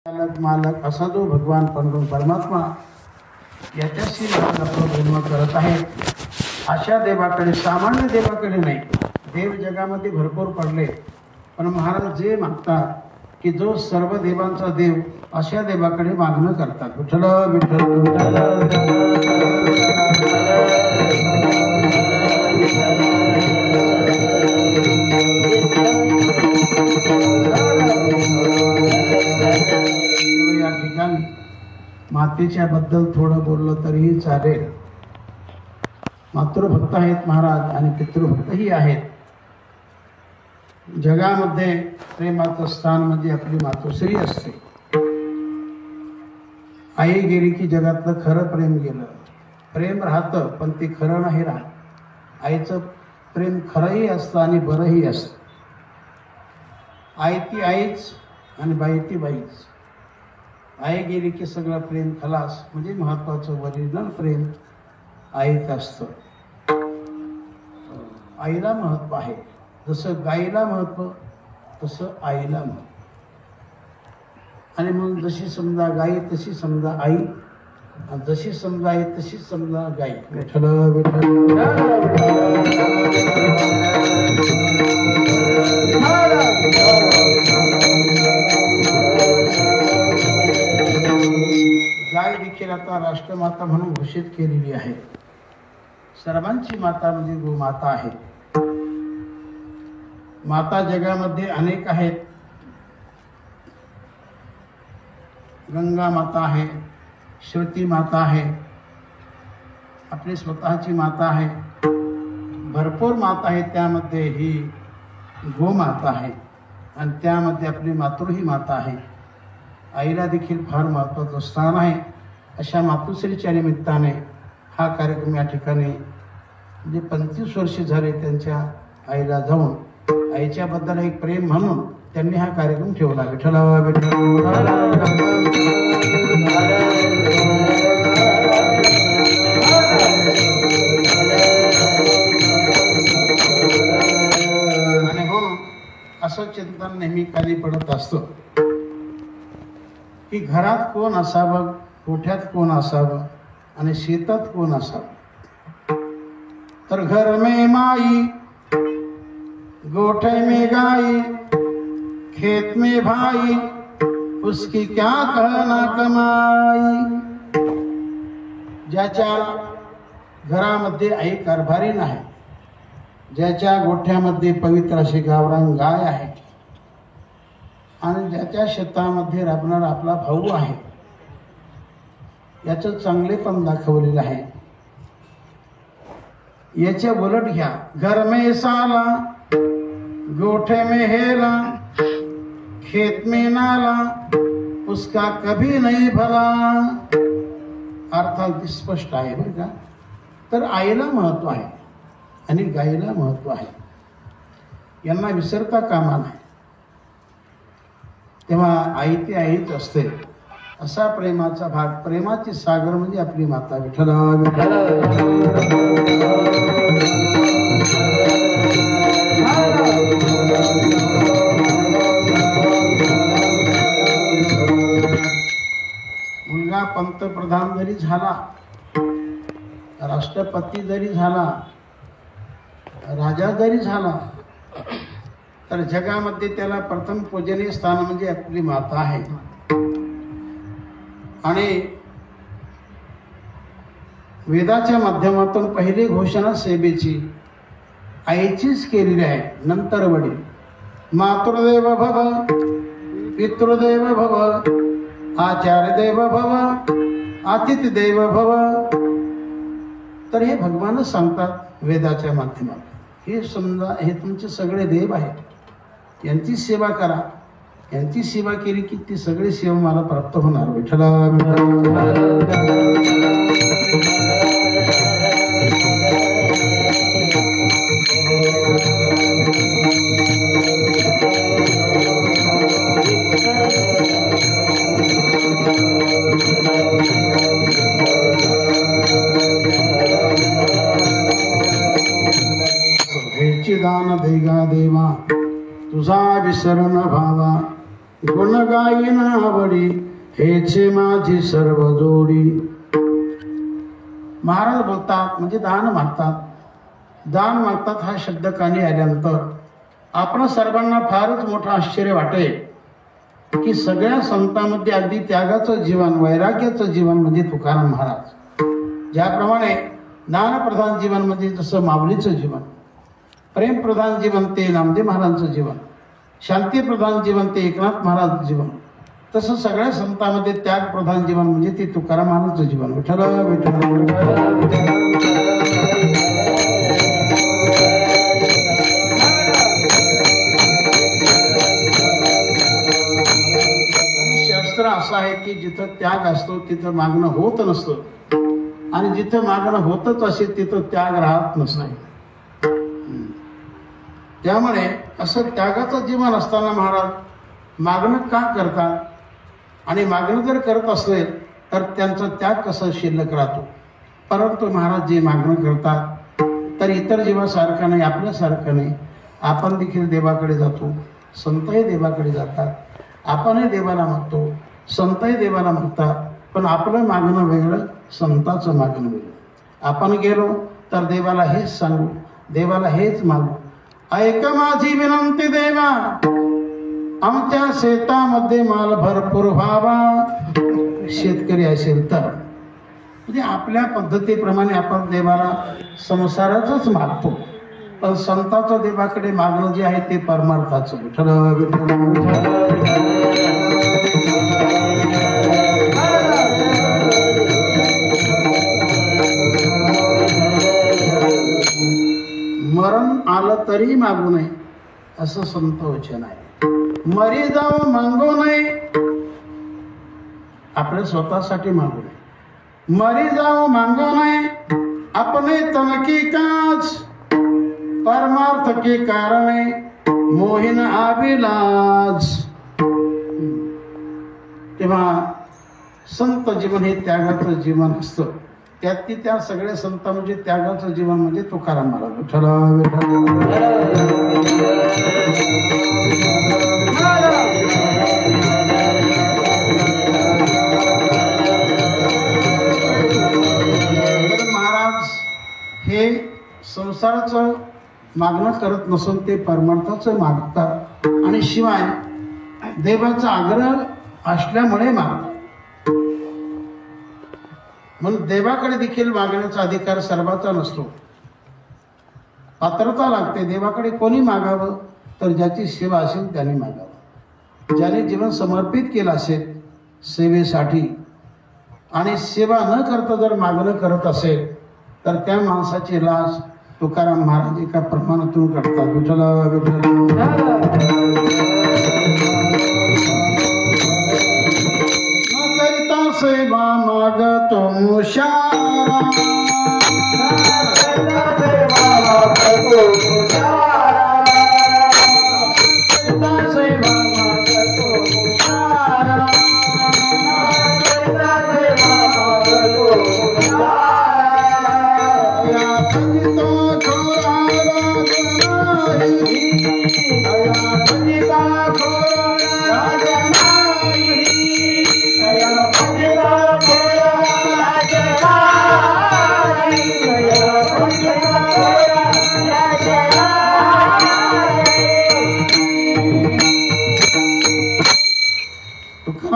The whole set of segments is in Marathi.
मालक मालक असा जो भगवान पांडुरंग परमात्मा याच्याशी आपलं बोलणं करत आहे. अशा देवाकडे, सामान्य देवाकडे नाही, देव जगामध्ये भरपूर पडले, पण महाराज जे मागतात की जो सर्व देवांचा देव अशा देवाकडे मागणं करतात. विठ्ठल विठ्ठल या ठिकाणी मातेच्या बद्दल थोडं बोललं तरीही चालेल. मातृभक्त आहेत महाराज आणि पितृभक्तही आहेत. जगामध्ये प्रेमाचं स्थान म्हणजे आपली मातोश्री असते. आई गेली की जगातलं खरं प्रेम गेलं. प्रेम राहतं पण ते खरं नाही राहत. आईचं प्रेम खरंही असतं आणि बरंही असतं. आई ती आईच आणि बाई ती बाईच. आई गेली की सगळं प्रेम खलास. म्हणजे महत्वाचं ओरिजिनल प्रेम आईच असतं. आईला महत्व आहे. जसं गाईला महत्व तसं आईला महत्व. आणि मग जशी समजा गाई तशी समजा आई, आणि जशी समजा आई तशी समजा गाई. विठ्ठल विठ्ठल गाय देखील आता राष्ट्रमाता म्हणून घोषित केलेली आहे. सर्वांची माता म्हणजे गोमाता आहे. माता जगामध्ये अनेक आहेत. गंगा माता आहे, श्रुती माता आहे, आपली स्वतःची माता आहे. भरपूर माता आहेत. त्यामध्ये ही गोमाता आहे आणि त्यामध्ये आपली मातृही माता आहे. आईला देखील फार महत्त्वाचं स्थान आहे. अशा मातोश्रीच्या निमित्ताने हा कार्यक्रम या ठिकाणी म्हणजे 25 वर्ष झाले त्यांच्या आईला जाऊन आईच्याबद्दल एक प्रेम म्हणून त्यांनी हा कार्यक्रम ठेवला. विठ्ठल आणि म्हणून असं चिंतन नेहमी खाली पडत असतं की घरात कोण असावं, कोठ्यात कोण असावं आणि शेतात कोण असावं. तर घर में माई, गोठे में गाई, खेत में भाई, उसकी क्या कहना कमाई. ज्याच्या घरामध्ये आई कारभारी नाही, ज्याच्या गोठ्यामध्ये पवित्र अशी गावरान गाय आहे आणि ज्याच्या शेतामध्ये राबणारा आपला भाऊ आहे, याचं चांगलेपण दाखवलेलं आहे. याच्या उलट घ्या. घर में साला, गोठे में हेला, खेत में नाला, उसका कभी नहीं भला. अर्थात स्पष्ट आहे बरं का. तर आईला महत्व आहे आणि गाईला महत्व आहे. यांना विसरता कामा नाही. तेव्हा आई ती आईच असते. असा प्रेमाचा भाग, प्रेमाची सागर म्हणजे आपली माता. विठ्ठल मुलगा पंतप्रधान जरी झाला, राष्ट्रपती जरी झाला, राजा जरी झाला, तर जगामध्ये त्याला प्रथम पूजनीय स्थान म्हणजे आपली माता आहे. आणि वेदाच्या माध्यमातून पहिली घोषणा सेवेची आईचीच केलेली आहे. नंतर वडील. मातृदेव भव, पितृदेव भव, आचार्य देव भव, अतिथी देव भव. तर हे भगवानच सांगतात वेदाच्या माध्यमातून. हे समजा हे तुमचे सगळे देव आहेत, यांची सेवा करा. यांची सेवा केली की ती सगळी सेवा मला प्राप्त होणार. विठ्ठल दान देगा देवा, तुझा विसर न भावा, गुण गायीन आवडी, हेचे माझी सर्व जोडी. महाराज बोलतात म्हणजे दान मागतात. दान मागतात हा शब्द कानी आल्यानंतर आपण सर्वांना फारच मोठं आश्चर्य वाटेल की सगळ्या संतांमध्ये अगदी त्यागाचं जीवन, वैराग्याचं जीवन म्हणजे तुकाराम महाराज. ज्याप्रमाणे ज्ञानप्रधान जीवन म्हणजे जसं माऊलीचं जीवन, प्रेमप्रधान जीवन ते नामदेव महाराजांचं जीवन, शांतीप्रधान जीवन ते एकनाथ महाराजांचं जीवन, तसं सगळ्या संतांमध्ये त्यागप्रधान जीवन म्हणजे ते तुकाराम महाराजांचं जीवन. विठ्ठल आणि शास्त्र असं आहे की जिथं त्याग असतो तिथं मागणं होत नसतं, आणि जिथं मागणं होतच असेल तिथं त्याग राहत नसतं. त्यामुळे असं त्यागाचं जीवन असताना महाराज मागणं का करतात, आणि मागणं जर करत असेल तर त्यांचा त्याग कसा शिल्लक राहतो. परंतु महाराज जे मागणं करतात तर इतर जीवासारखं नाही, आपल्यासारखं नाही. आपण देखील देवाकडे जातो, संतही देवाकडे जातात, आपणही देवाला मागतो, संतही देवाला मागतात. पण आपलं मागणं वेगळं, संताचं मागणं वेगळं. आपण गेलो तर देवाला हेच सांगू, देवाला हेच मागू, ऐक माझी विनंती देवा, आमच्या शेतामध्ये माल भरपूर व्हावा. शेतकरी असेल तर म्हणजे आपल्या पद्धतीप्रमाणे आपण देवाला संसाराचंच मागतो, पण संताचं देवाकडे मागणं जे आहे ते परमार्थाचं. मरण आलं तरी मागू नये असं संत वचन आहे. मरी जाऊ मागू नये, आपल्या स्वतःसाठी मागू नये. मरी जाऊ मागू नये, अपने तन की काज, परमार्थ के कारणे मोहिन आविलाज. तेव्हा संत जीवन हे त्यागाचं जीवन असतं. त्यातली त्या सगळ्या संत म्हणजे त्यागाचं जीवन म्हणजे तुकाराम महाराज. महाराज हे संसाराचं मागणं करत नसून ते परमार्थाचं मागतात, आणि शिवाय देवाचा आग्रह असल्यामुळे मागतात. म्हणून देवाकडे देखील मागण्याचा अधिकार सर्वांचा नसतो, पात्रता लागते. देवाकडे कोणी मागावं तर ज्याची सेवा असेल त्याने मागावं. ज्याने जीवन समर्पित केलं असेल सेवेसाठी, आणि सेवा न करता जर मागणं करत असेल तर त्या माणसाची लाज तुकाराम महाराज एका प्रमाणातून काढतात. सेवा मागतो मुशारा,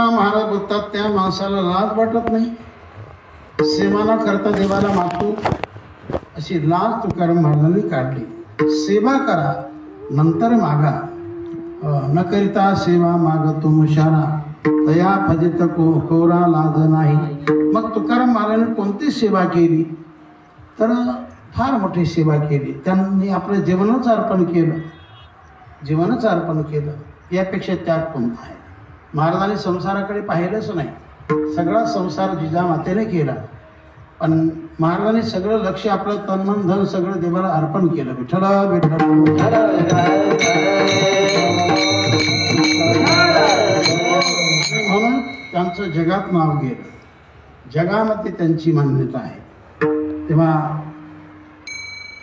महाराज बोलतात त्या माणसाला लाज वाटत नाही, सेवा न करता देवाला मागतो, अशी लाज तुकाराम महाराजांनी काढली. सेवा करा नंतर मागा, न करिता सेवा मागतो मुशारा, तया फजित कोरा लाज नाही. मग तुकाराम महाराजांनी कोणती सेवा केली तर फार मोठी सेवा केली. त्यांनी आपलं जीवनच अर्पण केलं, जीवनच अर्पण केलं. यापेक्षा त्याग कोणता आहे. महाराजांनी संसाराकडे पाहिलंच नाही, सगळा संसार जिजामातेने केला, पण महाराजांनी सगळं लक्ष आपलं तन मन धन सगळं देवाला अर्पण केलं. विठ्ठल विठ्ठल. म्हणून त्यांचं जगात नाव गेलं, जगामध्ये त्यांची मान्यता आहे. तेव्हा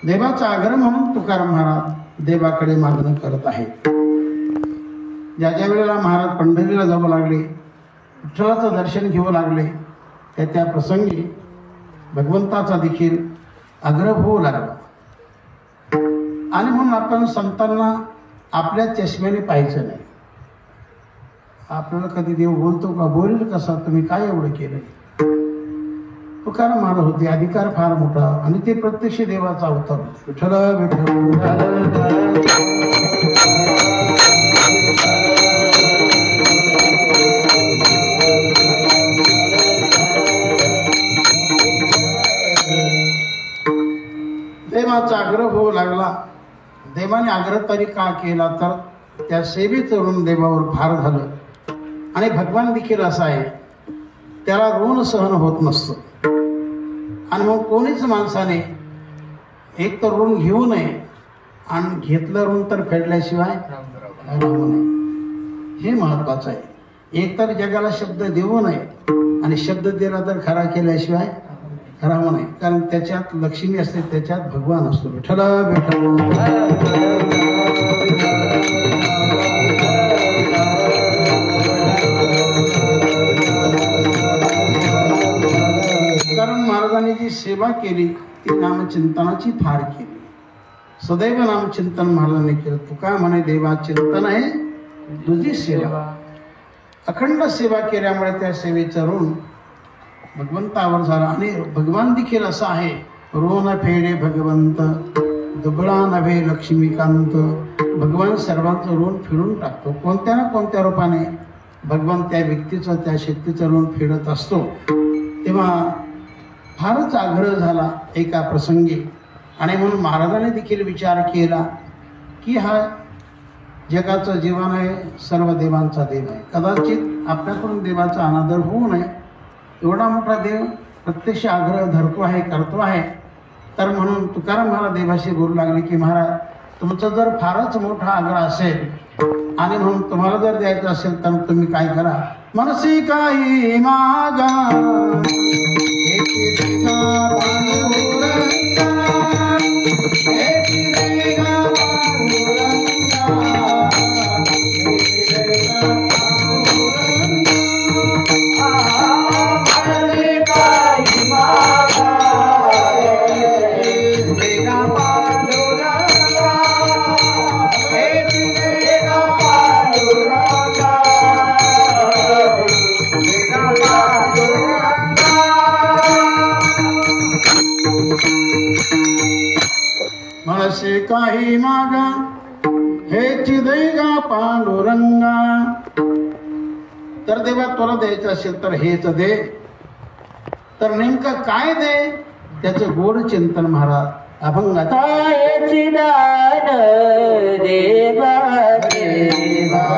देवाचा आग्रह म्हणून तुकाराम महाराज देवाकडे मागणं करत आहेत. ज्या ज्या वेळेला महाराज पंढरीला जाऊ लागले, विठ्ठलाचं दर्शन घेऊ लागले, त्या प्रसंगी भगवंताचा देखील आग्रह होऊ लागला. आणि म्हणून आपण संतांना आपल्या चष्म्याने पाहायचं नाही. आपल्याला कधी देव बोलतो का, बोलेल कसा, तुम्ही काय एवढं केलं. तुकाराम महाराज होते, अधिकार फार मोठा आणि ते प्रत्यक्ष देवाचा अवतार. विठ्ठल विठ्ठल देवाचा आग्रह होऊ लागला. देवाने आग्रह तरी का केला, तर त्या सेवेचं देवावर भार झालं. आणि भगवान देखील असा आहे, त्याला ऋण सहन होत नसतं. आणि मग कोणीच माणसाने एक तर ऋण घेऊ नये आणि घेतलं ऋण तर फेडल्याशिवाय राहू नये. हे महत्वाचं आहे. एक तर जगाला शब्द देऊ नये आणि शब्द दिला तर खरा केल्याशिवाय राहू नये. कारण त्याच्यात लक्ष्मी असते, त्याच्यात भगवान असतो. विठ्ठल विठ्ठल कारण महाराजांनी जी सेवा केली ती नामचिंतनाची फार केली. सदैव नामचिंतन महाराजांनी केलं. तुका म्हणे देवा चिंतन आहे तुझी सेवा. अखंड सेवा केल्यामुळे त्या सेवेचं ऋण भगवंतावर झाला. आणि भगवान देखील असा आहे, ऋण फेडे भगवंत दुबळा नव्हे लक्ष्मीकांत. भगवान सर्वांचं ऋण फेडून टाकतो. कोणत्या ना कोणत्या रूपाने भगवान त्या व्यक्तीचं, त्या शक्तीचं ऋण फेडत असतो. तेव्हा फारच आग्रह झाला एका प्रसंगी. आणि म्हणून महाराजांनी देखील विचार केला की हा जगाचं जीवन आहे, सर्व देवांचा देव आहे. कदाचित आपल्याकडून देवाचा अनादर होऊ नये. एवढा मोठा देव प्रत्यक्ष आग्रह धरतो आहे, करतो आहे. तर म्हणून तुकाराम महाराज देवाशी बोलू लागले की महाराज, तुमचं जर फारच मोठा आग्रह असेल आणि म्हणून तुम्हाला जर द्यायचं असेल तर तुम्ही काय करा, मनसी काही मागा मनसे काही मागा हेच दैगा पांडुरंगा. तर देवा तुला द्यायचं असेल तर हेच दे. तर नेमकं काय दे, त्याचं गोड चिंतन महाराज अभंगात. देवा देवा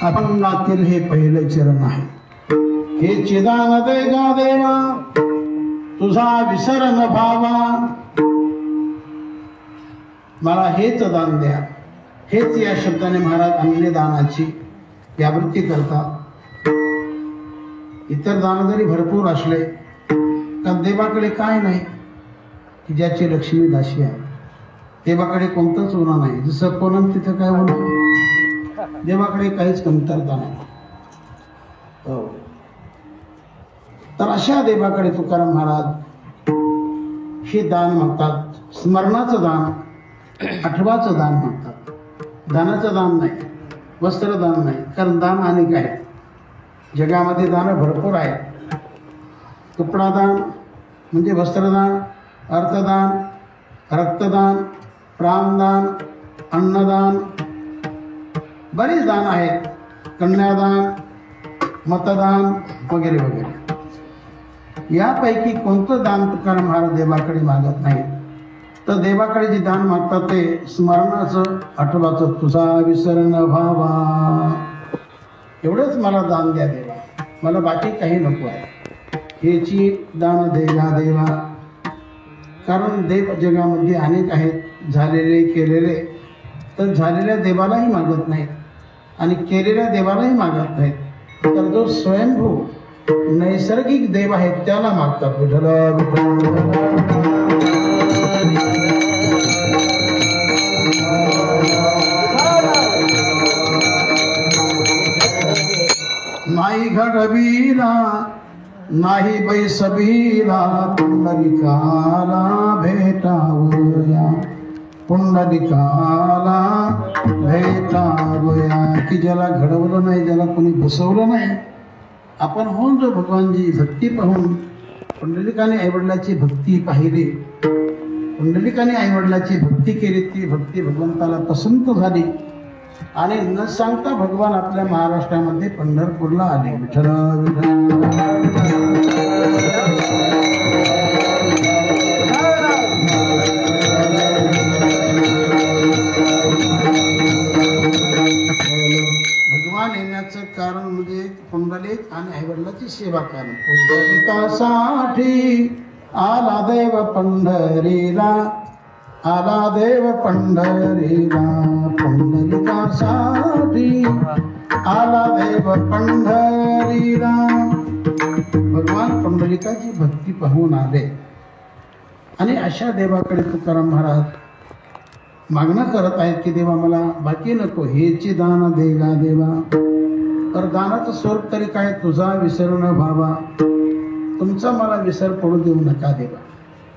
अभंगातील हे पहिले चरण आहे. हे चिदान देगा देवा तुझा विसर न भावा. मला हेच दान द्या. हेच या शब्दाने महाराज अन्नदानाची व्यावृत्ती करतात. इतर दान जरी भरपूर असले का देवाकडे काय नाही की ज्याची लक्ष्मी दाशी आहे. देवाकडे कोणतंच उणं नाही. जसं कोणम तिथं काय उणं, देवाकडे काहीच कमतरता नाही. हो. तर अशा देवाकडे तुकाराम महाराज हे दान मागतात. स्मरणाचं दान, आठवाचं दान मागतात. दानाचं दान नाही, वस्त्रदान नाही. कारण दान अनेक आहे जगामध्ये. दानं भरपूर आहेत. कपडादान म्हणजे वस्त्रदान, अर्थदान, रक्तदान, प्राणदान, अन्नदान, बरेच दान आहेत. कन्यादान, मतदान वगैरे वगैरे. यापैकी कोणतं दान तुकाराम महाराज देवाकडे मागत नाही. तर देवाकडे जे दान मागतात ते स्मरणाचं, आठवाचं. तुझा विसरण व्हावा, एवढंच मला दान द्या देवा, मला बाकी काही नको आहे. हेची दान देवा देवा. कारण देव जगामध्ये अनेक आहेत, झालेले केलेले. तर झालेल्या देवालाही मागत नाहीत आणि केलेल्या देवालाही मागत नाहीत. तर जो स्वयंभू नैसर्गिक देव आहे त्याला मागतात. विठ्ठल नाही घडविला नाही बैसबिला, पुंडलिकाला भेटावया, पुंडलिकाला भेटावया. की ज्याला घडवलं नाही, ज्याला कोणी बसवलं नाही, आपण होऊन जो भगवानची भक्ती पाहून, पुंडलिकाने आईवडिलाची भक्ती पाहिली, पुंडलिकाने आईवडिलाची भक्ती केली, ती भक्ती भगवंताला पसंत झाली आणि न सांगता भगवान आपल्या महाराष्ट्रामध्ये पंढरपूरला आले. विठ्ठल भगवान येण्याचं कारण म्हणजे पुंडलिक आणि आईवडिलाची सेवा कारण. पुंडलिकासाठी आला देव पंढरीला, आला देव पंढरीला, पुंडलिकासाठी आला देव पंढरीला. भगवान पुंडलिकाची भक्ती पाहून आले आणि अशा देवाकडे तुकाराम महाराज मागणं करत आहेत की देवा मला बाकी नको, हेची दान देगा देवा. तर दानाचं स्वरूप तरी काय, तुझा विसर न व्हावा, तुमचा मला विसर पडू देऊ नका देवा.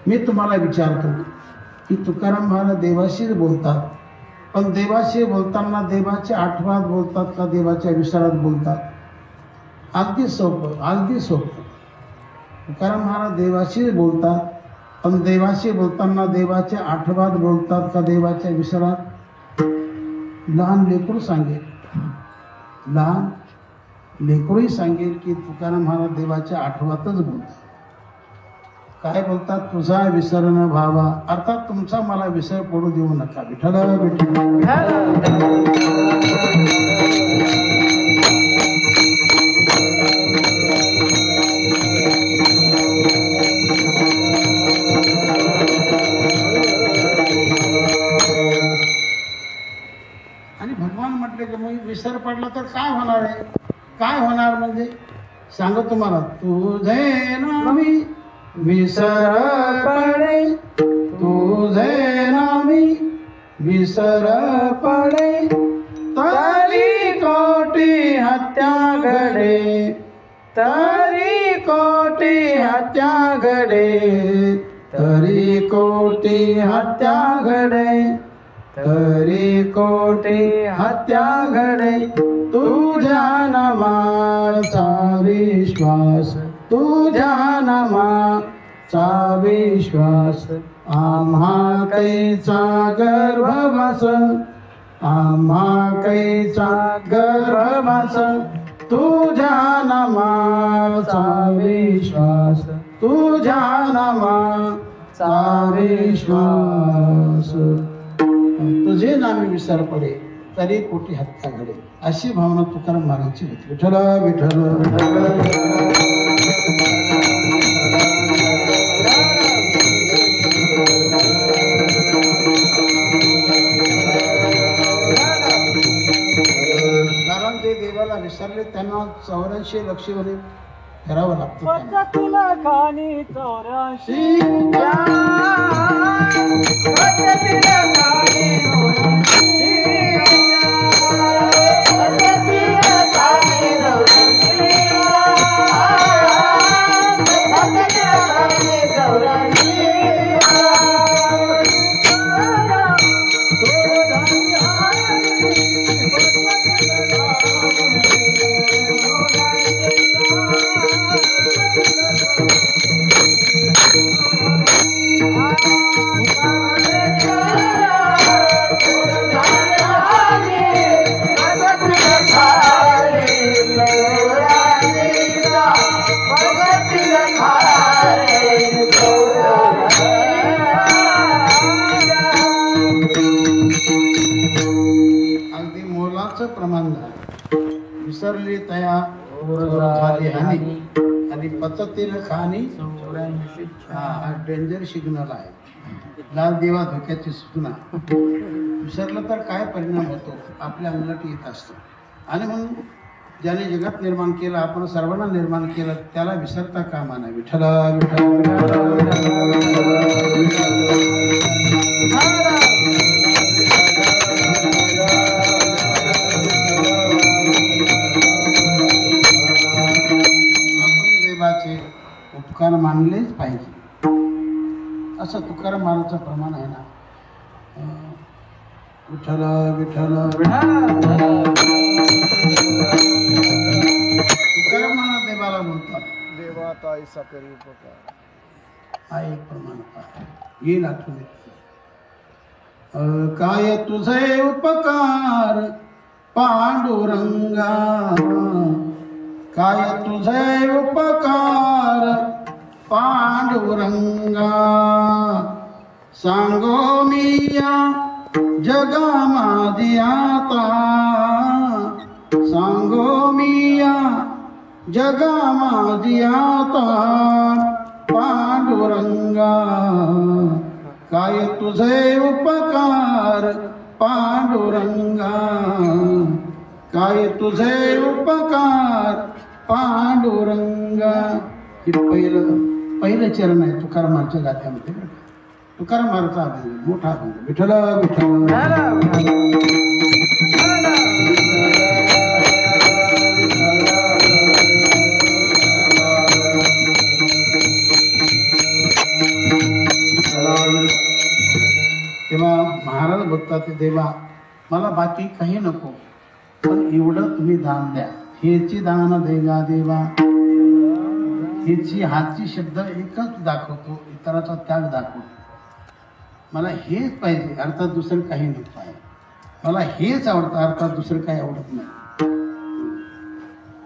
मी तुम्हाला विचारतो की तुकाराम महाराज देवाशीच बोलतात, पण देवाशी बोलताना देवाच्या आठवणात बोलतात का देवाच्या विसरात बोलतात? अगदी सोपं, अगदी सोपं. तुकाराम महाराज देवाशीच बोलतात, पण देवाशी बोलताना देवाच्या आठवणात बोलतात का देवाच्या विसरात? लहान लेकरू सांगेल, लहान लेकरूही सांगेल की तुकाराम महाराज देवाच्या आठवणातच बोलतात. काय बोलतात? तुझा विसर न व्हावा, अर्थात तुमचा मला विसर पडू देऊ नका. विठ्ठल आणि भगवान म्हटले की मग विसर पडला तर काय होणार आहे? काय होणार म्हणजे सांगतो तुम्हाला. तुझे नामी विसर पडे, तुझे नामी विसर पडे, तरी कोटी हत्या घडे, तरी कोटी हत्या घडे, तरी कोटी हत्या घडे, तरी कोटी हत्या घडे. तुझ्या नामाचा विश्वास, तुझ्या नामाचा विश्वास, आम्हा कैचा गर्भवास, आम्हा कैचा गर्भवास. तुझ्या नामाचा विश्वास, तुझ्या नामाचा विश्वास. तुझे नामी विसर पडे, तरी कोटी हत्या घडे. अशी भावना तुकाराम महाराजांची होती. विठ्ठल विठ्ठल कारण ते देवाला विसरले, त्यांना 84 लक्ष म्हणे करावं लागतं त्यांना. पद्धतीला खाणी 84 पद्धतीला खाणी 84 प्रमाण झालं. विसरली तया झाली हानी आणि पचतील खाणी 84. हा डेंजर सिग्नल आहे. लाल दिवा धोक्याची सूचना. विसरलं तर काय परिणाम होतो आपल्या अंगलट येत असतो. आणि म्हणून ज्याने जगत निर्माण केलं, आपण सर्वांना निर्माण केलं, त्याला विसरता कामा नये. विठ्ठल उपकार मानलेच पाहिजे असं तुकाराम महाराजचं प्रमाण आहे ना. विठ्ठल विठ्ठल तुकाराम महाराज देवाला बोलतात, देवा ताईसा करी उपकार. हा एक प्रमाण येईल आठवण. काय तुझे उपकार पांडुरंगा, काय तुझे उपकार पांडुरंगा, सांगो मी या जगामादी आता, सांगो मी या जगामादी आता पांडुरंगा, काय तुझे उपकार पांडुरंगा, काय तुझे उपकार पांडुरंगा. हे पहिलं चरण आहे तुकारामांच्या गाथ्यामध्ये. तुकाराम महाराजचा अभंग मोठा अभंग. विठ्ठल विठ्ठल तेव्हा महाराज बघतात, देवा मला बाकी काही नको, पण एवढं तुम्ही दान द्या. हेची दान देगा देवा. हेची हातची शब्द एकच दाखवतो, इतराचा त्याग दाखवतो. मला हेच पाहिजे, अर्थात दुसरं काही नको आहे. मला हेच आवडतं, अर्थात दुसरं काही आवडत नाही.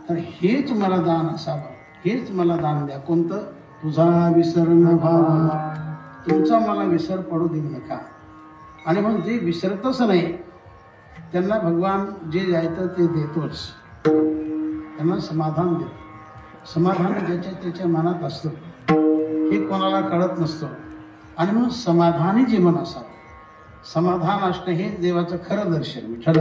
तर हेच मला दान असावं, हेच मला दान द्या. कोणतं? तुझा विसर न व्हावा, तुमचा मला विसर पडू देऊ नका. आणि मग जे विसरतच नाही त्यांना भगवान जे जायचं ते देतोच. त्यांना समाधान देतो. समाधान ज्याच्या त्याच्या मनात असतं, हे कोणाला कळत नसतं. आणि मग समाधानी जीवन असावं. समाधान असणं हे देवाचं खरं दर्शन. विठ्ठल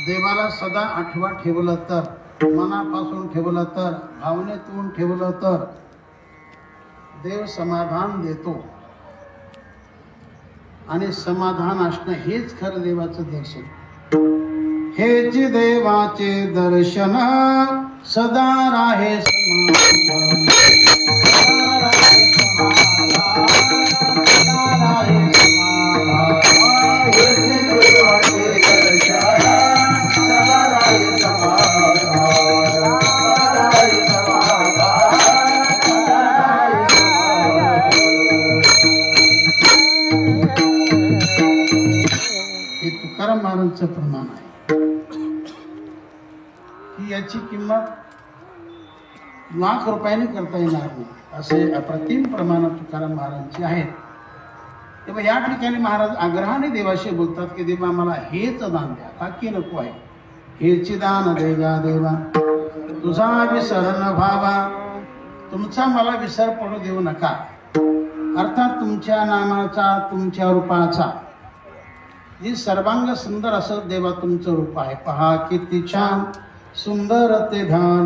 देवाला सदा आठवा ठेवलं तर, मनापासून ठेवलं तर, भावनेतून ठेवलं तर देव समाधान देतो. आणि समाधान असणं हेच खरं देवाचं दर्शन. हेच देवाचे दर्शन सदा राहे समाधान. तुकाराम महाराजचं प्रमाण आहे की याची किंमत लाख रुपयाने करता येणार नाही. असे अप्रतिम प्रमाणात तुकाराम महाराजांची आहेत. तेव्हा या ठिकाणी महाराज आग्रहाने देवाशी बोलतात की देवा मला हेच दान द्या, बाकी नको आहे. हेची दान देगा देवा, तुझा विसर न व्हावा, तुमचा मला विसर पडू देऊ नका. अर्थात तुमच्या नामाचा, तुमच्या रूपाचा, जी सर्वांग सुंदर असं देवा तुमचं रूप आहे. पहा किती छान सुंदर ते ध्यान,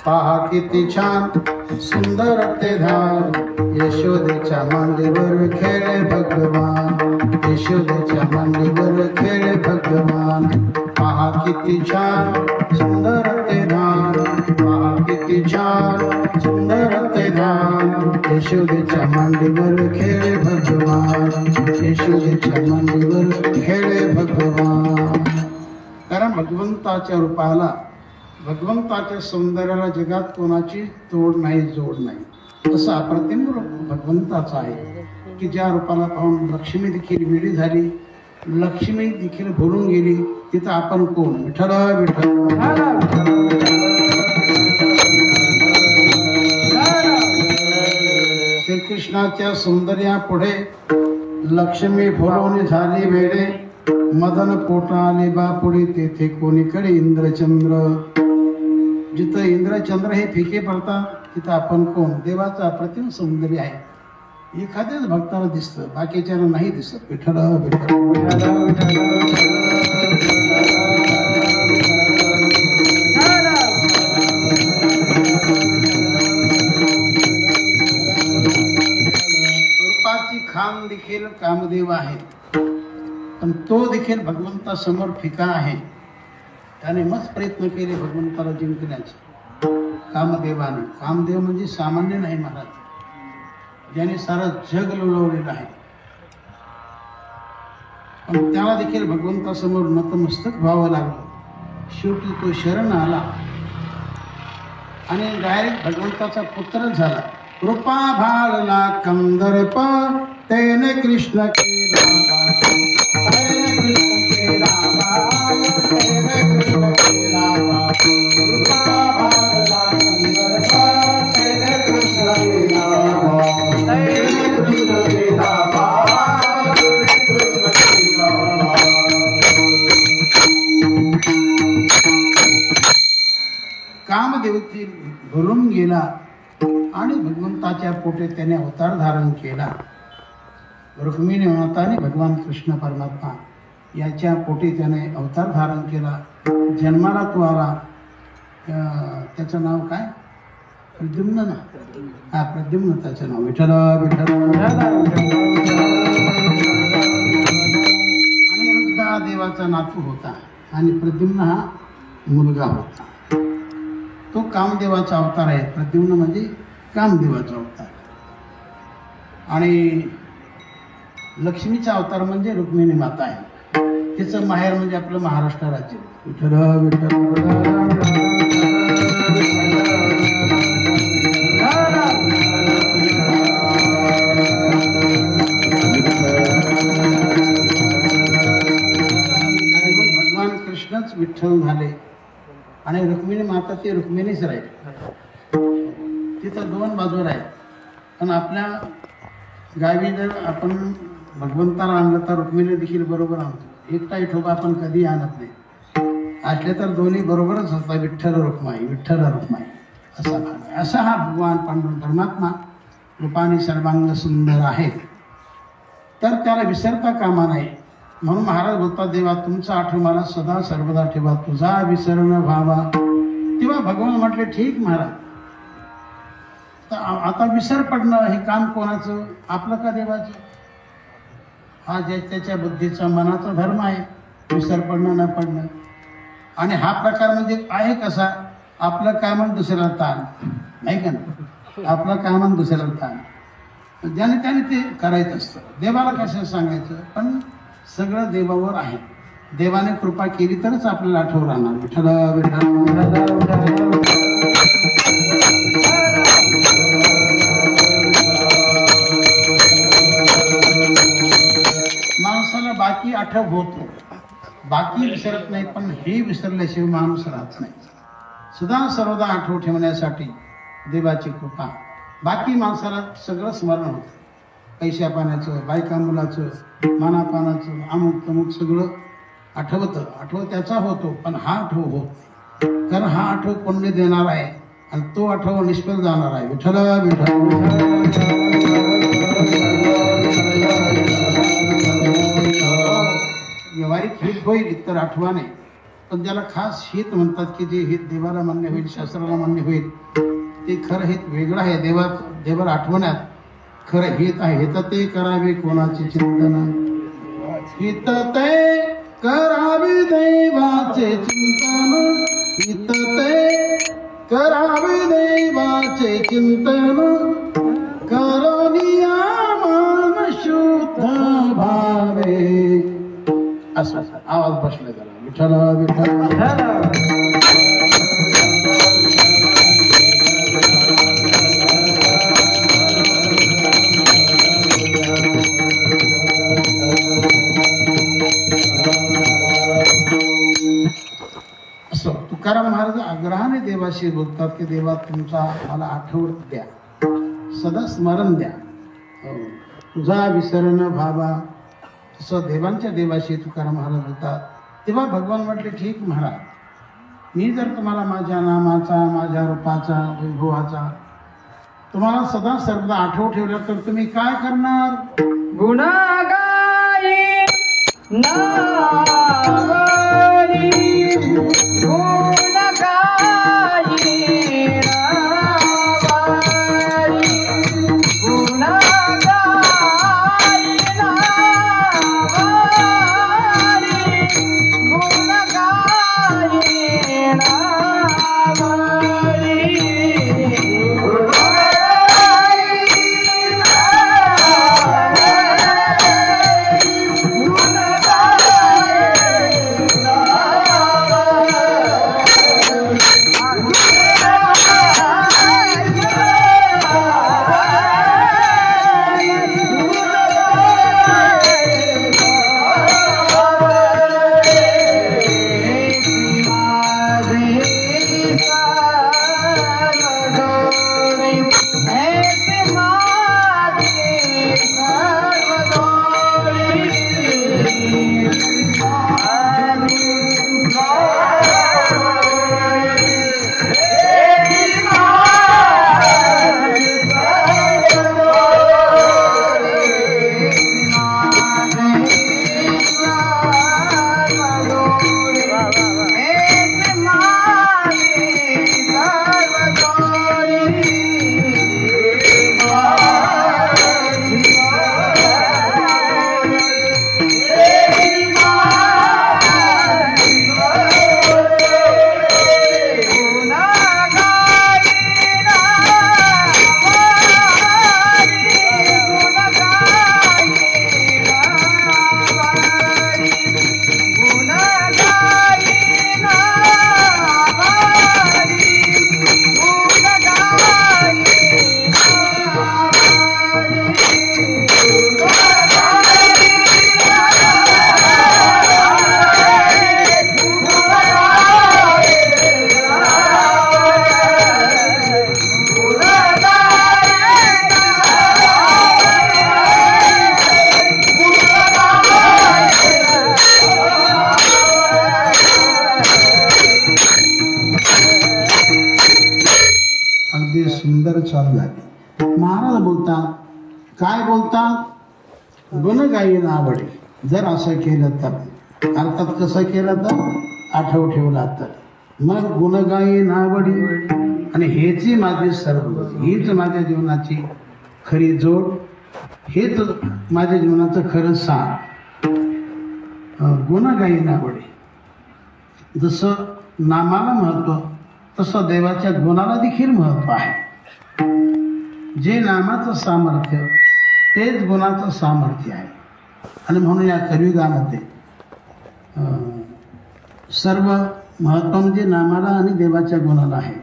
पहा किती छान सुंदर ते ध्यान. यशोदेच्या मांडीवर खेळे भगवान, यशोदेच्या मांडीवर खेळे भगवान. पहा किती छान सुंदर ते ध्यान, पहा किती छान सुंदर ते ध्यान. यशोदेच्या मांडीवर खेळे भगवान, यशोदेच्या मांडीवर खेळे भगवान. कारण भगवंताच्या रूपाला, भगवंताच्या सौंदर्याला जगात कोणाची तोड नाही, जोड नाही. असं अप्रतिम रूप भगवंताचं आहे की ज्या रूपाला पाहून लक्ष्मी देखील वेडी झाली, लक्ष्मी देखील भरून गेली. तिथं आपण कोण? विठ्ठल विठ्ठल. श्रीकृष्णाच्या सौंदर्यापुढे लक्ष्मी भरून झाली वेडे. मदन पोटा आले बापुढे तेथे कोणीकडे इंद्रचंद्र. जिथं इंद्रचंद्र हे फिके पडतात तिथं आपण कोण? देवाचं अप्रतिम सौंदर्य आहे. एखाद्याच भक्ताला दिसतं, बाकीच्याला नाही दिसत. विठ्ठल विठ्ठल. रूपाची खान देखील कामदेव आहे, पण तो देखील भगवंतासमोर फिका आहे. त्याने मस्त प्रयत्न केले भगवंताला जिंकण्याचे. कामदेवाने, कामदेव म्हणजे सामान्य नाही महाराज, ज्याने सारं जग लोळवलेलं आहे. पण त्याला देखील भगवंतासमोर नतमस्तक व्हावं लागलं. शेवटी तो शरण आला आणि डायरेक्ट भगवंताचा पुत्र झाला. कृपा भाळला कंदर्प तेने कृष्ण केला, तेने कृष्ण केला, तेने कृष्ण केला. कृपा भाळला कंदर्प तेने कृष्ण केला, तेने कृष्ण केला, तेने कृष्ण केला. कामदेवती भरून गेला आणि भगवंताच्या पोटे त्याने अवतार धारण केला. रुक्मिणी माता आणि भगवान कृष्ण परमात्मा याच्या पोटी त्याने अवतार धारण केला. जन्माला तो आला. त्याचं नाव काय? प्रद्युम्न ना. हा, प्रद्युम्न त्याचं नाव. विठ्ठल विठ्ठल. आणि रुद्र हा देवाचा नातू होता आणि प्रद्युम्न हा मुलगा होता. तो कामदेवाचा अवतार आहे. प्रद्युम्न म्हणजे कामदेवाचा अवतार. आणि लक्ष्मीचा अवतार म्हणजे रुक्मिणी माता आहे. तिचं माहेर म्हणजे आपलं महाराष्ट्र राज्य. विठ्ठल विठ्ठल. भगवान कृष्णच विठ्ठल झाले आणि रुक्मिणी माता ती रुक्मिणीच राहील. तिथं दोन बाजूला आहेत. पण आपल्या गावी जर आपण भगवंताला आणलं तर रुक्मिणी देखील बरोबर आणतो. एकटा विठोबा आपण कधी आणत नाही. असले तर दोन्ही बरोबरच होता. विठ्ठल रुक्माई, विठ्ठल रुक्माई असा भाग आहे. असा हा भगवान पांडुरंग परमात्मा रूपाने सर्वांग सुंदर आहे. तर त्याला विसरता कामा नाही. म्हणून महाराज बोलतात, देवा तुमचा आठवण मला सदा सर्वदा ठेवा, तुझा विसर न व्हावा. तेव्हा भगवान म्हटले, ठीक महाराज, तर आता विसर पडणं हे काम कोणाचं? आपलं का देवाचं? हा त्याच्या बुद्धीचा मनाचा धर्म आहे, विसर पडणं न पडणं. आणि हा प्रकार म्हणजे आहे कसा? आपलं काम आणि दुसऱ्याला ताण, नाही का ना? आपलं काम आणि दुसऱ्याला ताण, ज्याने त्याने ते करायचं असतं. देवाला कसं सांगायचं? पण सगळं देवावर आहे. देवाने कृपा केली तरच आपल्याला आठवण राहणार. विठ्ठल विठ्ठल. माणसाला बाकी आठव होतो, बाकी विसरत नाही, पण हे विसरल्याशिवाय माणूस राहत नाही. सदा सर्वदा आठव ठेवण्यासाठी देवाची कृपा. बाकी माणसाला सगळं स्मरण होतं. पैशा पाण्याचं, बायका मुलाचं, मानापानाचं, अमुक तमुक सगळं आठवतं. आठव त्याचा होतो, पण हा आठव होत नाही. कारण हा आठव पुण्य देणार आहे आणि तो आठव निष्फळ जाणार आहे. विठ्ठल विठ्ठल. व्यावहारिक हित होईल इतर आठवा नाही, पण ज्याला खास हित म्हणतात की जे हित देवाला मान्य होईल, शास्त्राला मान्य होईल, ते खरं हित वेगळं आहे. देवाला आठवण्यात खरं हित आहे. हित ते करावे कोणाचे चिंतन, हित ते करावे देवाचे चिंतन, हित ते करावे देवाचे चिंतन, करोनिया मन शुद्ध भावे. असं आवाज बसले जरा. विठ्ठल विठ्ठल. असं तुकाराम महाराज आग्रहाने देवाशी बोलतात की देवा तुमचा मला आठवण द्या, सदा स्मरण द्या, तुझा विसर न व्हावा. तसं देवांच्या देवाशी तुकाराम महाराज बोलतात. तेव्हा भगवान म्हटले ठीक महाराज, मी जर तुम्हाला माझ्या नामाचा, माझ्या रूपाचा, वैभवाचा तुम्हाला सदा सर्वदा आठव ठेवला तर तुम्ही काय करणार? गुणगाई नावरी, गुणगाई नावरी, गुणगाई नावरी, गुणगाई नावरी. अगदी सुंदर चालू झाली. महाराज बोलतात, काय बोलतात? गुणगायी आवडे. जर असं केलं तर, अर्थात कसं केलं तर, आठव ठेवला तर, मग गुणगायी नावडी. आणि हेची माझी सर्व, हीच माझ्या जीवनाची खरी जोड, हेच माझ्या जीवनाचं खरं सार. गुणगायी नावडी. जसं नामाला महत्व तसं देवाच्या गुणाला देखील महत्व आहे. जे नामाचं सामर्थ्य तेच गुणाचं सामर्थ्य आहे. आणि म्हणून या कलियुगामध्ये सर्व महत्व म्हणजे नामाला आणि देवाच्या गुणाला आहे.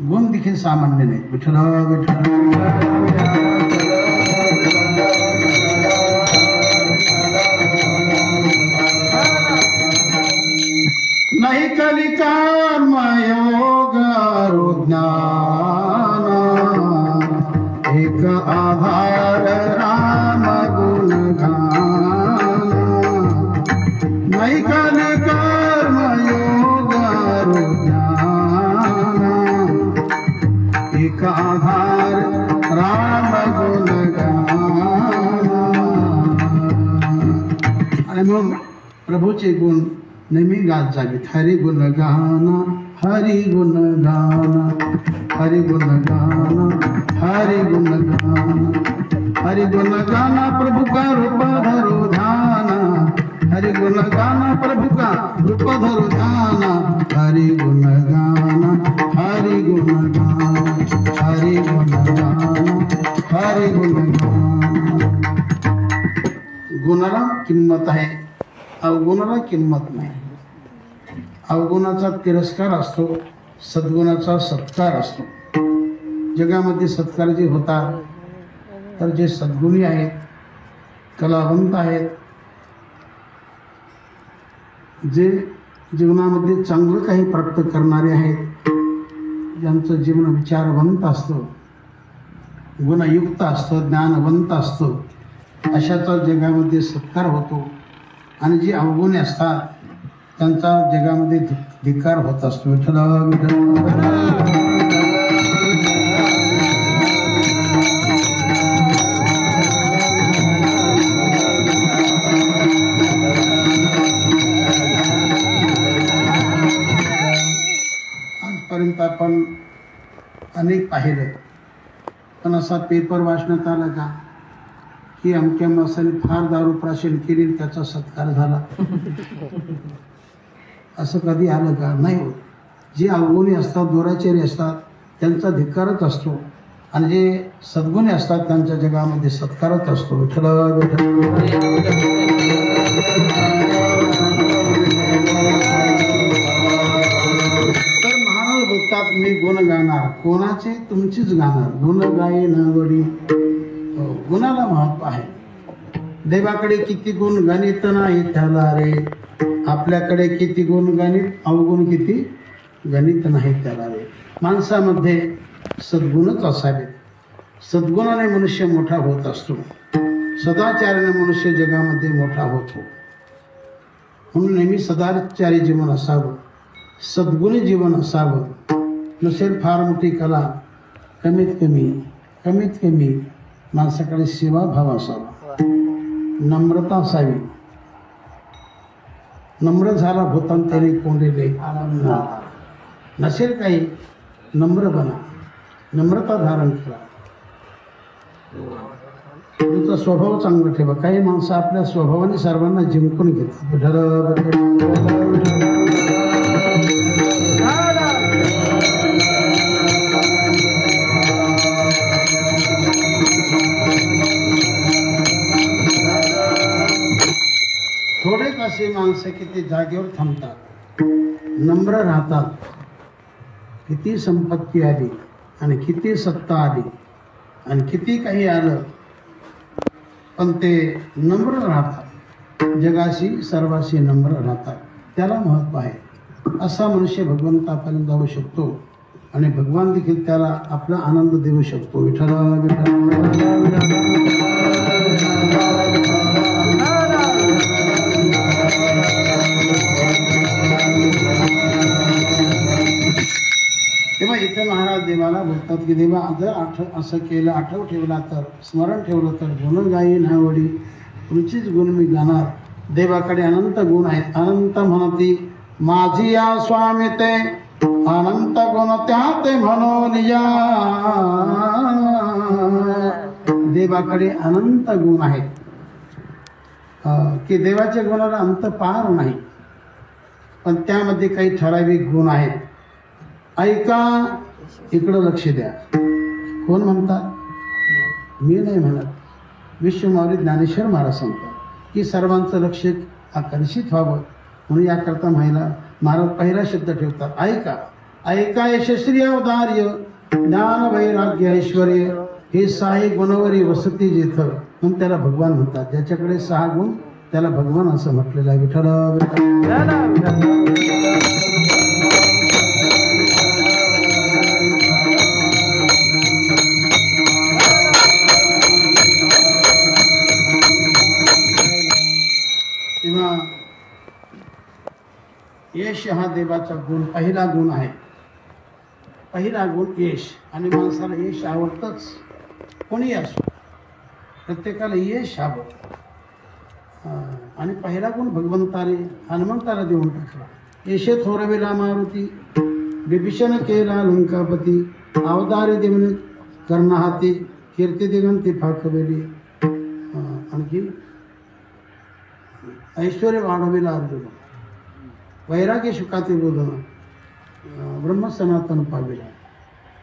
गुण देखील सामान्य नाही. विठ्ठल नाही कलिकामयोग ज्ञान, एक आधार राम गुण गान. नाही कलिकामयोग ज्ञान, एक आधार राम गुण गान. आणि मग प्रभूचे गुण नेहमी गात जावीत. हरी गुण गाना, हरी गुण गाना, हरी गुण गाना, हरी गुण गाना, हरी गुण गाना प्रभु का रूप धरो ध्याना, हरि गुण गाना प्रभु का रूप धरो ध्याना, हरि गुण गाना, हरि गुण गाना, हरि गुण गाना, हरि गुण गाना. गुणाला किंमत आहे, अवगुणाला किंमत नाही. अवगुणाचा तिरस्कार असतो, सद्गुणाचा सत्कार असतो. जगामध्ये सत्कार जे होतात तर जे सद्गुणी आहेत, कलावंत आहेत, जे जीवनामध्ये चांगलं काही प्राप्त करणारे आहेत, ज्यांचं जीवन विचारवंत असतं, गुणयुक्त असतं, ज्ञानवंत असतं, अशाचा जगामध्ये सत्कार होतो. आणि जे अवगुणी असतात त्यांचा जगामध्ये धिक्कार होत असतो. आजपर्यंत आपण अनेक पाहिलं, पण असा पेपर वाचण्यात आला का की अमक्या माणसाने फार दारू प्राशन केली, त्याचा सत्कार झाला, असं कधी आलं का? नाही होत. जे अवगुणी असतात, दुराचारी असतात, त्यांचा धिक्कारच असतो. आणि जे सद्गुणी असतात त्यांच्या जगामध्ये सत्कारच असतो. तर महाराज बोलतात, मी गुण गाणार. कोणाचे? तुमचीच गाणार. गुण गाये नावडी. गुणाला महत्व आहे. देवाकडे किती गुण गणित नाही त्याला रे, आपल्याकडे किती गुण गणित, अवगुण किती गणित नाही त्याला रे. माणसामध्ये सद्गुणच असावेत. सद्गुणाने मनुष्य मोठा होत असतो, सदाचाराने मनुष्य जगामध्ये मोठा होतो. म्हणून नेहमी सदाचारी जीवन असावं, सद्गुणी जीवन असावं. नसेल फार मोठी कला, कमीत कमी माणसाकडे सेवाभाव असावा, नम्रता असावी. नम्र झाला भूतांतरी कोंडले. नसेल काही, नम्र बना, नम्रता धारण करा, तुमचा स्वभाव चांगला ठेवा. काही माणसं आपल्या स्वभावाने सर्वांना जिंकून घेतात. थोडेच असे माणसं किती जागेवर थांबतात, नम्र राहतात. किती संपत्ती आली आणि किती सत्ता आली आणि किती काही आलं, पण ते नम्र राहतात. जगाशी सर्वाशी नम्र राहतात. त्याला महत्व आहे. असा मनुष्य भगवंतापर्यंत जाऊ शकतो आणि भगवान देखील त्याला आपला आनंद देऊ शकतो. तेव्हा इथे महाराज देवाला बोलतात की देवा, जर असं केलं, आठव ठेवला तर, स्मरण ठेवलं तर, गुण गाई नावडी, तुमचीच गुण मी गाणार. देवाकडे अनंत गुण आहेत. अनंत म्हणती माझी या स्वामी ते, अनंत गुण त्या ते म्हणून या. देवाकडे अनंत गुण आहेत की देवाच्या गुणाला अंत पार नाही, पण त्यामध्ये काही ठराविक गुण आहेत. ऐका, इकडं लक्ष द्या. कोण म्हणतात? मी नाही म्हणत, विश्वमाऊली ज्ञानेश्वर महाराज सांगतात की सर्वांचं लक्ष आकर्षित व्हावं म्हणून याकरता महाराज पहिला शब्द ठेवतात, ऐका. ऐका यशस्वी अवतार्य, ज्ञान वैराग्य ऐश्वर्य, हे 6 गुणवरी वसती जेथ. म्हणून त्याला भगवान म्हणतात. ज्याच्याकडे 6 गुण त्याला भगवान असं म्हटलेलं आहे. तेव्हा यश हा देवाचा गुण, पहिला गुण आहे. पहिला गुण यश. आणि माणसाला यश आवडतंच, कोणी असो, प्रत्येकाला यश हवं. आणि पहिला कोण भगवंताने हनुमंताला देऊन टाकला. येशे थोरविला मारुती बिभीषण केला लंकापती अवतारी देवने कर्णहाती कीर्ती दिगंती फाकवेली. आणखी ऐश्वर्य वाढविला अर्जुन वैराग्य शुकाती बोधन ब्रह्म सनातन पाविला.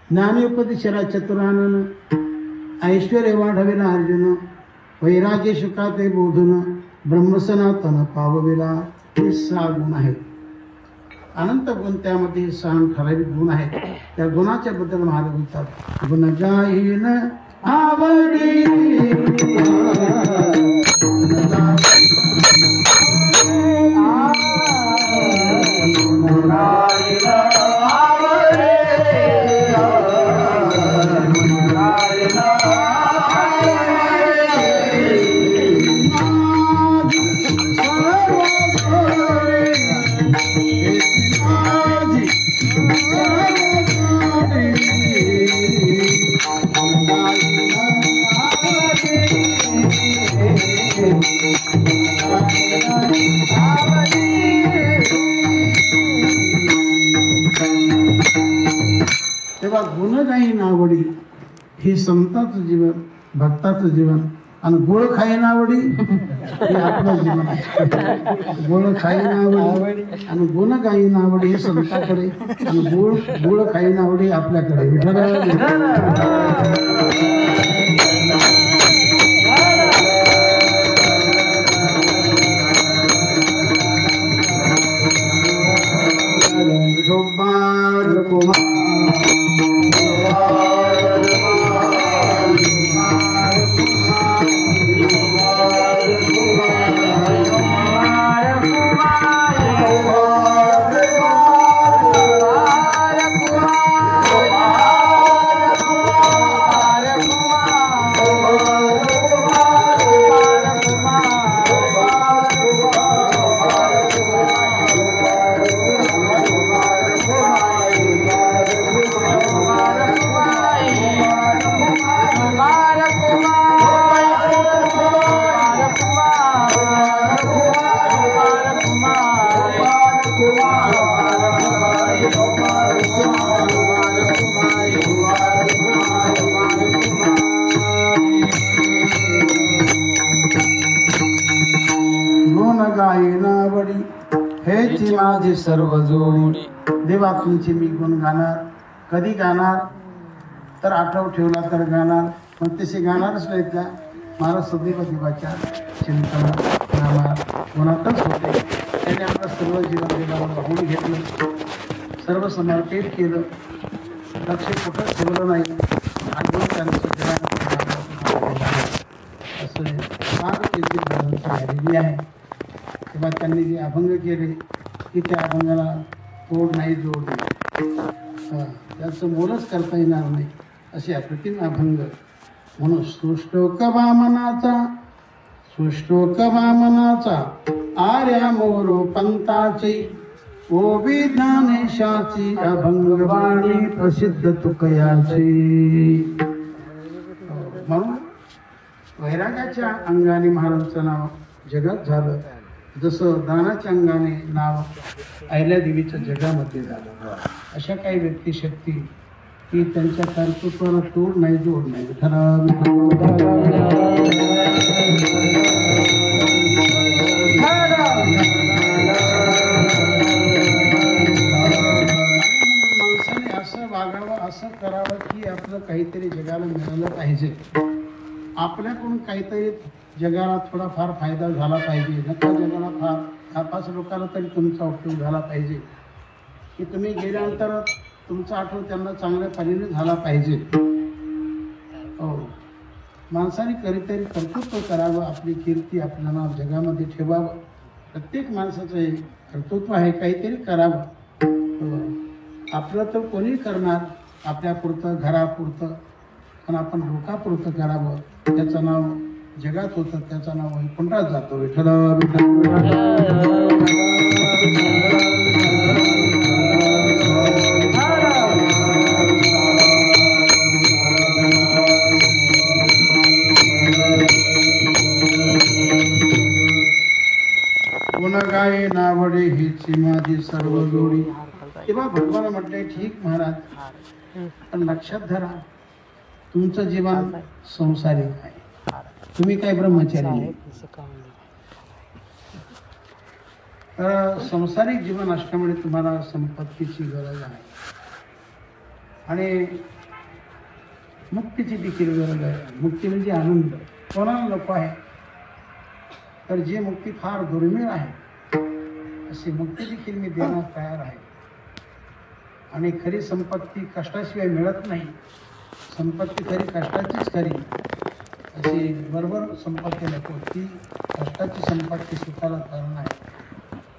ज्ञानी उपदेशला चतुरानन ऐश्वर्य वाढविला अर्जुन वैराग्य शुकाते बोधन ब्रह्म सनातन पावविला. हे 6 गुण आहेत. अनंत गुण त्यामध्ये 6 ठराविक गुण आहेत. त्या गुणाच्या बद्दल महाराज बोलतात गुण जाईन आवडी तेव्हा गुण काही नावडी ही संताचं जीवन भक्ताचं जीवन आणि गोळ खाई नावडी हे आपलं जीवन आहे. गोळ खाई नावडी आणि गुण काही नावडी हे संताकडे आणि गोळ खाई नावडी आपल्याकडे. हेची माझी सर्व जोडी. देवा तुमची मी गुण गाणार. कधी गाणार तर आठव ठेवला तर गाणार. पण तसे गाणारच नाहीत का. महाराज सदैव देवाच्या चिंतनात नामात गुणातच होते. त्याने आपलं सर्व जीवन देवाला वाहून घेतलं. सर्व समर्पित केलं. लक्ष कुठं ठेवलं नाही. आणि त्यांचं असं फार त्याची झालेली आहे. तेव्हा त्यांनी जे अभंग केले की त्या अभंगाला तोड नाही जोड नाही. त्याचं मोलच करता येणार नाही असे अप्रतिम अभंग. म्हणून सुश्लोक वामनाचा आर्या मोरो पंताची ओबी ज्ञानेशाची अभंगवाणी प्रसिद्ध तुकयाची. म्हणून वैरागाच्या अंगाने महाराजांचं नाव जगात झालं. जसं दानाच्या अंगाने नाव अहिल्यादेवीच्या जगामध्ये झालं. अशा काही व्यक्तिशक्ती की त्यांच्या कर्तृत्वाला तोड नाही जोड नाही. माणसाने असं वागावं असं करावं की आपलं काहीतरी जगाला मिळालं पाहिजे. आपल्याकडून काहीतरी जगाला थोडाफार फायदा झाला पाहिजे. नका जगाला फार 4-5 लोकांना तरी तुमचा उपयोग झाला पाहिजे. की तुम्ही गेल्यानंतर तुमचा आठवण त्यांना चांगल्या परीने झाला पाहिजे. हो, माणसाने कधीतरी कर्तृत्व करावं. आपली कीर्ती आपलं नाव जगामध्ये ठेवावं. प्रत्येक माणसाचं हे कर्तृत्व आहे. काहीतरी करावं. आपलं तर कोणी करणार आपल्यापुरतं घरापुरतं. पण आपण लोकापुरतं करावं. त्याचं नाव जगात होतं. त्याचं नाव वैकुंठात जातं. विठ्ठल गाये नावडे हीची माझी सर्व जोडी. तेव्हा भगवान म्हटले ठीक महाराज, पण लक्षात धरा तुमचं जीवन संसारिक आहे, तुम्ही काय ब्रह्मचारी नाही. तर संसारिक जीवन असल्यामुळे तुम्हाला संपत्तीची गरज आहे आणि मुक्तीची देखील गरज आहे. मुक्ती म्हणजे आनंद. कोणाला नको आहे? तर जी मुक्ती फार दुर्मिळ आहे अशी मुक्ती देखील मी देण्यास तयार आहे. आणि खरी संपत्ती कष्टाशिवाय मिळत नाही. संपत्ती खरी कष्टाचीच खरी, अशी बरोबर संपत्ती नको. ती कष्टाची संपत्ती सुखाला कारण आहे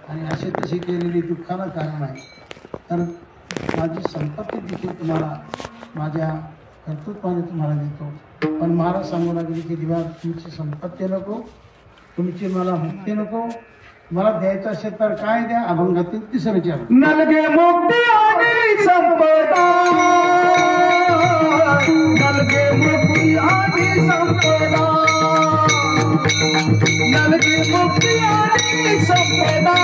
आणि अशी तशी केलेली दुःखाला कारण आहे. तर माझी संपत्ती देखील तुम्हाला माझ्या कर्तृत्वाने तुम्हाला देतो. पण महाराज सांगू लागले की दिवा तुमची संपत्ती नको, तुमची मला मुक्ती नको, मला द्यायचं असेल तर काय द्या. अभंगातील तिसरं विचार. नलगे मुक्ती आणि संपदा, नलगे मुक्ती आणि संपदा, नलगे मुक्ती आणि संपदा,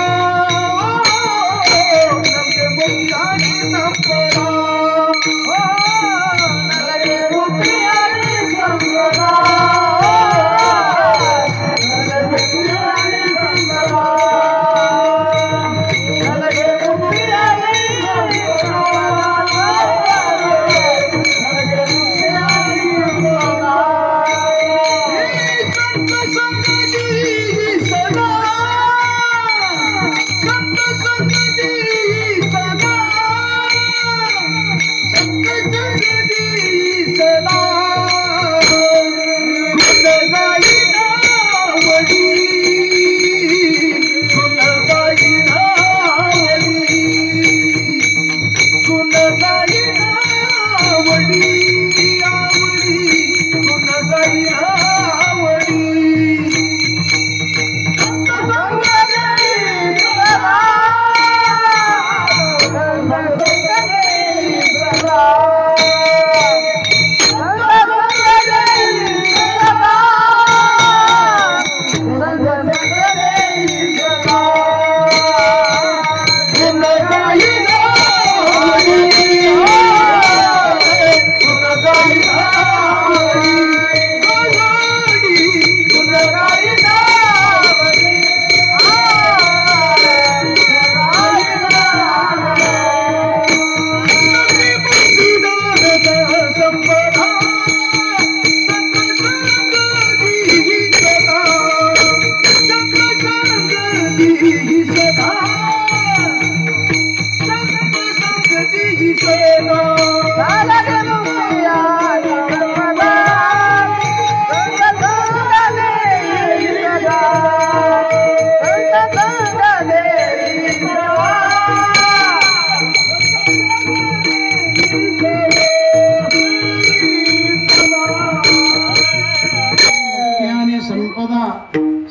नलगे मुक्ती आणि संपदा, नलगे मुक्ती आणि संपदा, नलगे मुक्ती आणि संपदा.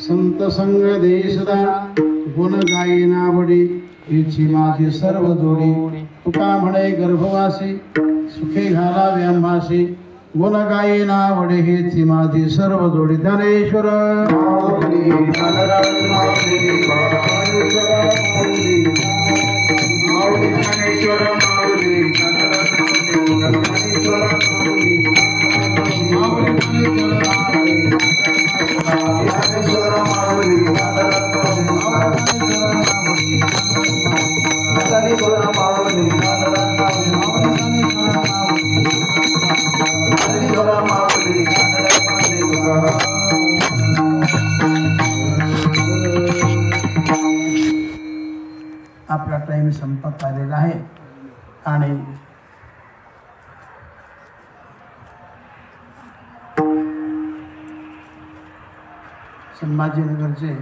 संत संग देशदा गुण गायी नावडी हिची माझी सर्व जोडी. तुका म्हणे गर्भवासी सुखे घालावे आम्हासी गुण गायी नावडी हिची माझी सर्व जोडी. ज्ञानेश्वर आपला टाइम संपत आलेला आहे आणि संभाजीनगरचे